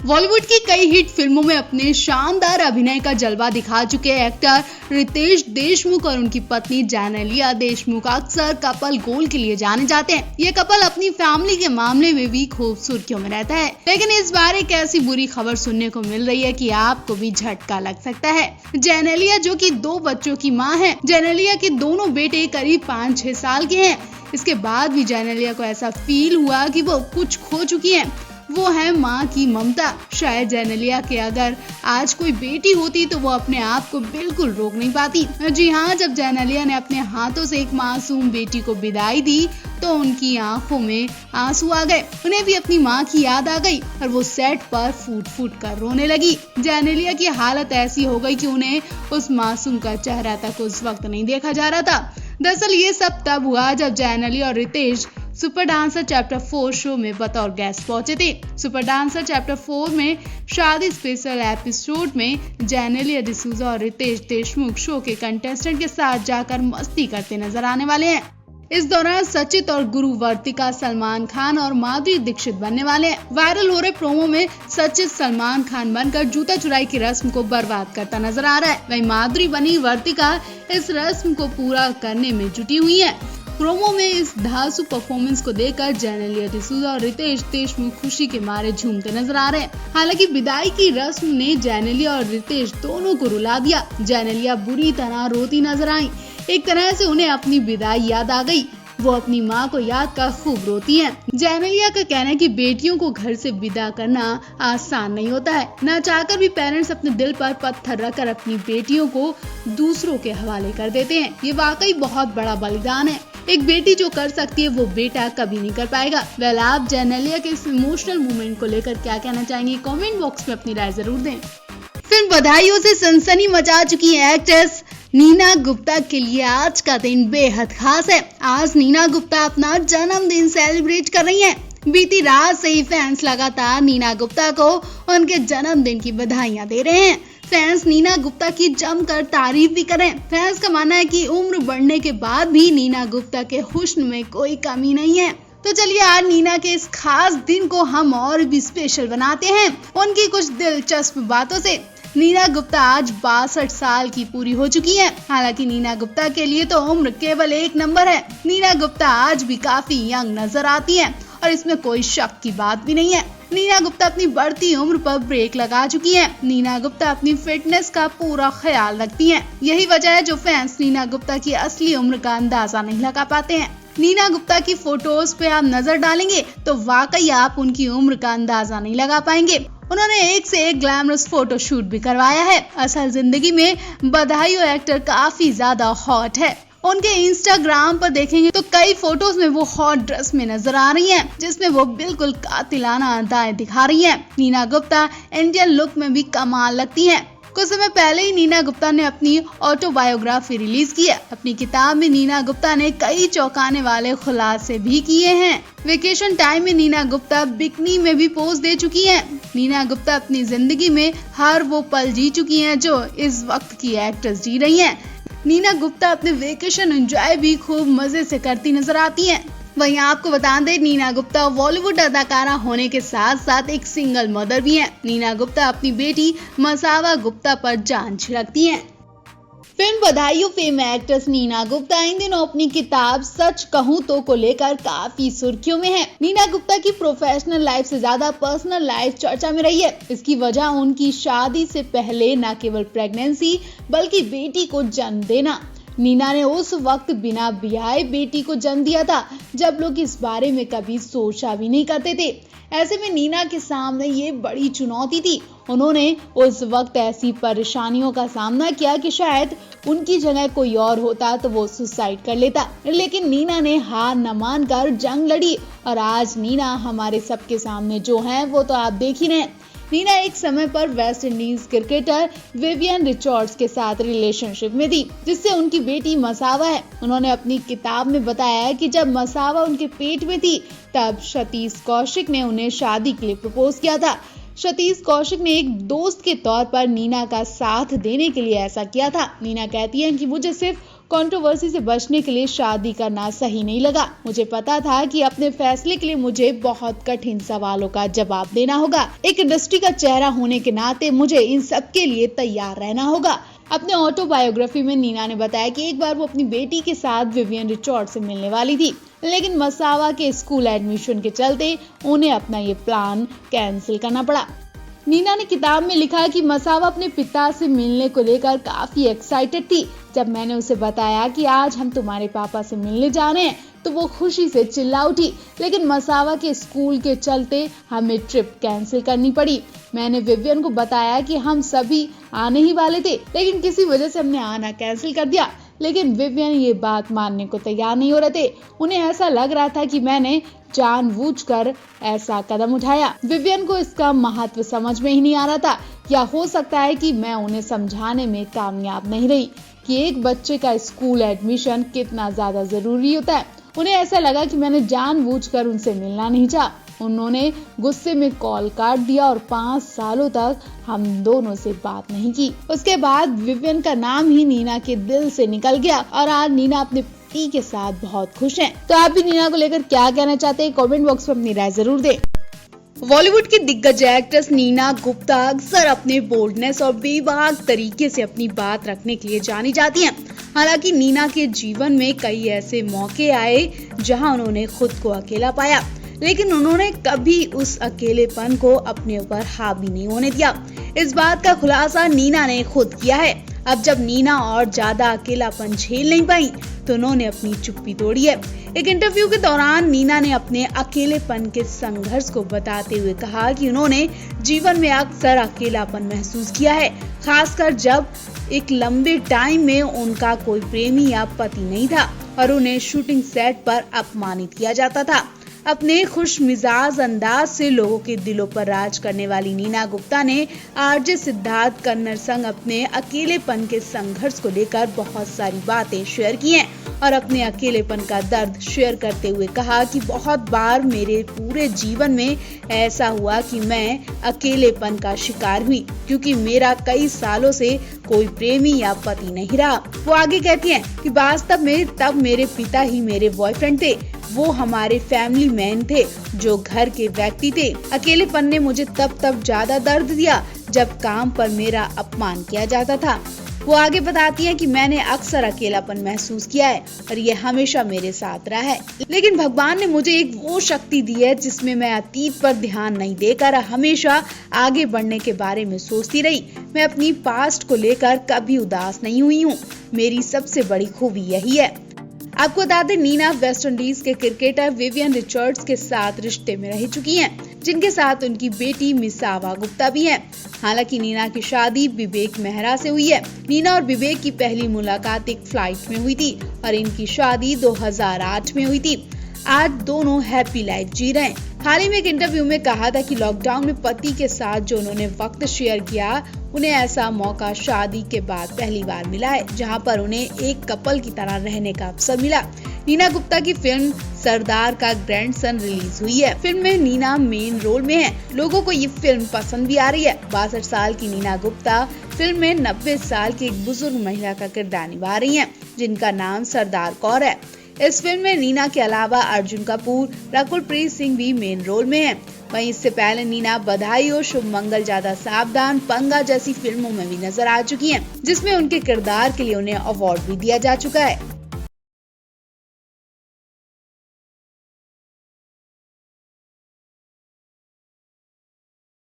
बॉलीवुड की कई हिट फिल्मों में अपने शानदार अभिनय का जलवा दिखा चुके एक्टर रितेश देशमुख और उनकी पत्नी जेनेलिया देशमुख अक्सर कपल गोल के लिए जाने जाते हैं। ये कपल अपनी फैमिली के मामले में भी खूब सुर्खियों में रहता है, लेकिन इस बार एक ऐसी बुरी खबर सुनने को मिल रही है कि आपको भी झटका लग सकता है। जेनेलिया, जो कि 2 बच्चों की माँ है, जेनेलिया के दोनों बेटे करीब 5-6 साल के हैं। इसके बाद भी जेनेलिया को ऐसा फील हुआ कि वो कुछ खो चुकी है। वो है माँ की ममता। शायद जेनेलिया के अगर आज कोई बेटी होती तो वो अपने आप को बिल्कुल रोक नहीं पाती। जी हाँ, जब जेनेलिया ने अपने हाथों से एक मासूम बेटी को विदाई दी तो उनकी आंखों में आंसू आ गए। उन्हें भी अपनी माँ की याद आ गई और वो सेट पर फूट फूट कर रोने लगी। जेनेलिया की हालत ऐसी हो गई कि उन्हें उस मासूम का चेहरा तक उस वक्त नहीं देखा जा रहा था। दरअसल ये सब तब हुआ जब जेनेलिया और Riteish super dancer chapter 4 show में बतौर गेस्ट पहुंचे थे। सुपर डांसर चैप्टर 4 में शादी स्पेशल एपिसोड में जेनेलिया डिसूजा और रितेश देशमुख शो के कंटेस्टेंट के साथ जाकर मस्ती करते नजर आने वाले हैं। इस दौरान सचित और गुरु वर्तिका सलमान खान और माधुरी दीक्षित बनने वाले हैं। वायरल हो रहे प्रोमो में सचित सलमान खान बनकर जूता चुराई की रस्म को बर्बाद करता नजर आ रहा है। वहीं माधुरी बनी वर्तिका इस रस्म को पूरा करने में जुटी हुई है। प्रोमो में इस धांसू परफॉर्मेंस को देखकर जेनेलिया डिसूजा और रितेश देशमुख खुशी के मारे झूमते नजर आ रहे हैं। हालांकि विदाई की रस्म ने जेनेलिया और रितेश दोनों को रुला दिया। जेनेलिया बुरी तरह रोती नजर आई। एक तरह से उन्हें अपनी विदाई याद आ गई। वो अपनी माँ को याद कर खूब रोती हैं। जेनेलिया का कहना है कि बेटियों को घर से विदा करना आसान नहीं होता है। ना चाहकर भी पेरेंट्स अपने दिल पर पत्थर रखकर अपनी बेटियों को दूसरों के हवाले कर देते हैं। ये वाकई बहुत बड़ा बलिदान है। एक बेटी जो कर सकती है वो बेटा कभी नहीं कर पाएगा। वेल, आप जेनेलिया के इस इमोशनल मोमेंट को लेकर क्या कहना चाहेंगे? कमेंट बॉक्स में अपनी राय जरूर दें। फिल्म बधाइयों से सनसनी मचा चुकी एक्ट्रेस नीना गुप्ता के लिए आज का दिन बेहद खास है। आज नीना गुप्ता अपना जन्मदिन सेलिब्रेट कर रही हैं। बीती रात से ही फैंस लगातार नीना गुप्ता को उनके जन्मदिन की बधाइयां दे रहे हैं। फैंस नीना गुप्ता की जमकर तारीफ भी करें। फैंस का मानना है कि उम्र बढ़ने के बाद भी नीना गुप्ता के हुस्न में कोई कमी नहीं है। तो चलिए आज नीना के इस खास दिन को हम और भी स्पेशल बनाते हैं उनकी कुछ दिलचस्प बातों से। नीना गुप्ता आज 62 साल की पूरी हो चुकी हैं। हालांकि नीना गुप्ता के लिए तो उम्र केवल 1 नंबर है। नीना गुप्ता आज भी काफी यंग नजर आती हैं और इसमें कोई शक की बात भी नहीं है। नीना गुप्ता अपनी बढ़ती उम्र पर ब्रेक लगा चुकी हैं। नीना गुप्ता अपनी फिटनेस का पूरा ख्याल रखती हैं। यही वजह है जो फैंस नीना गुप्ता की असली उम्र का अंदाजा नहीं लगा पाते हैं। नीना गुप्ता की फोटोज पे आप नजर डालेंगे तो वाकई आप उनकी उम्र का अंदाजा नहीं लगा पाएंगे। उन्होंने एक से एक ग्लैमरस फोटो शूट भी करवाया है। असल जिंदगी में बधाइयों एक्टर काफी ज्यादा हॉट है। उनके इंस्टाग्राम पर देखेंगे तो कई फोटोज में वो हॉट ड्रेस में नजर आ रही हैं, जिसमें वो बिल्कुल कातिलाना अदाएं दिखा रही हैं। नीना गुप्ता इंडियन लुक में भी कमाल लगती हैं। कुछ समय पहले ही नीना गुप्ता ने अपनी ऑटोबायोग्राफी रिलीज की है। अपनी किताब में नीना गुप्ता ने कई चौंकाने वाले खुलासे भी किए हैं। वेकेशन टाइम में नीना गुप्ता बिकनी में भी पोज दे चुकी हैं। नीना गुप्ता अपनी जिंदगी में हर वो पल जी चुकी हैं जो इस वक्त की एक्ट्रेस जी रही हैं। नीना गुप्ता अपने वेकेशन एंजॉय भी खूब मजे से करती नजर आती हैं। वहीं आपको बता दें, नीना गुप्ता बॉलीवुड अदाकारा होने के साथ साथ एक सिंगल मदर भी हैं। नीना गुप्ता अपनी बेटी मसावा गुप्ता पर जान छिड़कती हैं। फिल्म बधाइयों फेम एक्ट्रेस नीना गुप्ता इन दिनों अपनी किताब सच कहूँ तो को लेकर काफी सुर्खियों में है। नीना गुप्ता की प्रोफेशनल लाइफ से ज्यादा पर्सनल लाइफ चर्चा में रही है। इसकी वजह उनकी शादी से पहले न केवल प्रेगनेंसी बल्कि बेटी को जन्म देना। नीना ने उस वक्त बिना ब्याहे बेटी को जन्म दिया था जब लोग इस बारे में कभी सोचा भी नहीं करते थे। ऐसे में नीना के सामने ये बड़ी चुनौती थी। उन्होंने उस वक्त ऐसी परेशानियों का सामना किया कि शायद उनकी जगह कोई और होता तो वो सुसाइड कर लेता, लेकिन नीना ने हार न मानकर जंग लड़ी और आज नीना हमारे सबके सामने जो है वो तो आप देख ही रहे हैं। नीना एक समय पर West Indies cricketer Vivian Richards के साथ रिलेशनशिप में थी, जिससे उनकी बेटी मसावा है। उन्होंने अपनी किताब में बताया है कि जब मसावा उनके पेट में थी तब सतीश कौशिक ने उन्हें शादी के लिए प्रपोज किया था। सतीश कौशिक ने एक दोस्त के तौर पर नीना का साथ देने के लिए ऐसा किया था। नीना कहती है कि मुझे सिर्फ कंट्रोवर्सी से बचने के लिए शादी करना सही नहीं लगा। मुझे पता था कि अपने फैसले के लिए मुझे बहुत कठिन सवालों का जवाब देना होगा। एक इंडस्ट्री का चेहरा होने के नाते मुझे इन सब के लिए तैयार रहना होगा। अपने ऑटोबायोग्राफी में नीना ने बताया कि एक बार वो अपनी बेटी के साथ विवियन रिचर्ड से मिलने वाली थी, लेकिन मसावा के स्कूल एडमिशन के चलते उन्हें अपना ये प्लान कैंसिल करना पड़ा। नीना ने किताब में लिखा कि मसावा अपने पिता से मिलने को लेकर काफी एक्साइटेड थी। जब मैंने उसे बताया कि आज हम तुम्हारे पापा से मिलने जा रहे हैं तो वो खुशी से चिल्ला उठी, लेकिन मसावा के स्कूल के चलते हमें ट्रिप कैंसिल करनी पड़ी। मैंने विवियन को बताया कि हम सभी आने ही वाले थे, लेकिन किसी वजह से हमने आना कैंसिल कर दिया। लेकिन विवियन ये बात मानने को तैयार नहीं हो रहे थे। उन्हें ऐसा लग रहा था कि मैंने जानबूझकर ऐसा कदम उठाया। विवियन को इसका महत्व समझ में ही नहीं आ रहा था, या हो सकता है कि मैं उन्हें समझाने में कामयाब नहीं रही कि एक बच्चे का स्कूल एडमिशन कितना ज्यादा जरूरी होता है। उन्हें ऐसा लगा कि मैंने जानबूझकर उनसे मिलना नहीं चाहा। उन्होंने गुस्से में कॉल काट दिया और 5 सालों तक हम दोनों से बात नहीं की। उसके बाद विवियन का नाम ही नीना के दिल से निकल गया और आज नीना अपने पति के साथ बहुत खुश हैं। तो आप भी नीना को लेकर क्या कहना चाहते हैं, कमेंट बॉक्स में अपनी राय जरूर दें। बॉलीवुड की दिग्गज एक्ट्रेस नीना गुप्ता अक्सर अपने बोल्डनेस और बेबाक तरीके से अपनी बात रखने के लिए जानी जाती हैं। हालांकि नीना के जीवन में कई ऐसे मौके आए जहां उन्होंने खुद को अकेला पाया, लेकिन उन्होंने कभी उस अकेलेपन को अपने ऊपर हावी नहीं होने दिया। इस बात का खुलासा नीना ने खुद किया है। अब जब नीना और ज्यादा अकेलापन झेल नहीं पाई तो उन्होंने अपनी चुप्पी तोड़ी है। एक इंटरव्यू के दौरान नीना ने अपने अकेलेपन के संघर्ष को बताते हुए कहा कि उन्होंने जीवन में अक्सर अकेलापन महसूस किया है, खासकर जब एक लंबे टाइम में उनका कोई प्रेमी या पति नहीं था और उन्हें शूटिंग सेट पर अपमानित किया जाता था। अपने खुश मिजाज अंदाज से लोगों के दिलों पर राज करने वाली नीना गुप्ता ने आरजे सिद्धार्थ कन्नड़ संग अपने अकेलेपन के संघर्ष को लेकर बहुत सारी बातें शेयर की हैं और अपने अकेलेपन का दर्द शेयर करते हुए कहा कि बहुत बार मेरे पूरे जीवन में ऐसा हुआ कि मैं अकेलेपन का शिकार हुई, क्योंकि मेरा कई सालों से कोई प्रेमी या पति नहीं रहा। वो आगे कहती हैं कि वास्तव में तब मेरे पिता ही मेरे बॉयफ्रेंड थे। वो हमारे फैमिली मैन थे जो घर के व्यक्ति थे। अकेलेपन ने मुझे तब ज्यादा दर्द दिया जब काम पर मेरा अपमान किया जाता था। वो आगे बताती हैं कि मैंने अक्सर अकेलापन महसूस किया है और ये हमेशा मेरे साथ रहा है, लेकिन भगवान ने मुझे एक वो शक्ति दी है जिसमें मैं अतीत पर ध्यान नहीं देकर हमेशा आगे बढ़ने के बारे में सोचती रही। मैं अपनी पास्ट को लेकर कभी उदास नहीं हुई हूँ। मेरी सबसे बड़ी खूबी यही है। आपको बता दें, नीना वेस्ट इंडीज के क्रिकेटर विवियन रिचर्ड्स के साथ रिश्ते में रह चुकी हैं, जिनके साथ उनकी बेटी मिसावा गुप्ता भी है। हालांकि नीना की शादी विवेक मेहरा से हुई है। नीना और विवेक की पहली मुलाकात एक फ्लाइट में हुई थी और इनकी शादी 2008 में हुई थी। आज दोनों हैप्पी लाइफ जी रहे हैं। हाल ही में एक इंटरव्यू में कहा था कि लॉकडाउन में पति के साथ जो उन्होंने वक्त शेयर किया, उन्हें ऐसा मौका शादी के बाद पहली बार मिला है जहां पर उन्हें एक कपल की तरह रहने का अवसर मिला। नीना गुप्ता की फिल्म सरदार का ग्रैंडसन रिलीज हुई है। फिल्म में नीना मेन रोल में है। लोगों को ये फिल्म पसंद भी आ रही है। 62 साल की नीना गुप्ता फिल्म में 90 साल की एक बुजुर्ग महिला का किरदार निभा रही है, जिनका नाम सरदार कौर है। इस फिल्म में नीना के अलावा अर्जुन कपूर, रकुल प्रीत सिंह भी मेन रोल में हैं। वहीं इससे पहले नीना बधाई हो, शुभ मंगल, ज्यादा सावधान, पंगा जैसी फिल्मों में भी नजर आ चुकी हैं, जिसमें उनके किरदार के लिए उन्हें अवार्ड भी दिया जा चुका है।